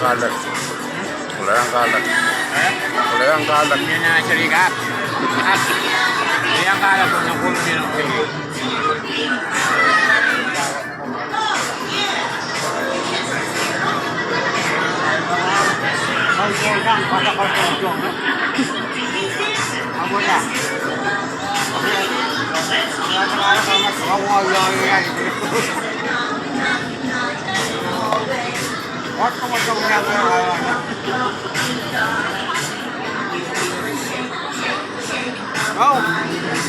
kalat. Wala yung kalat. Wala yung kalat. Hindi na sarikat. Hindi ang kalat kung yung kulo nila. Oh.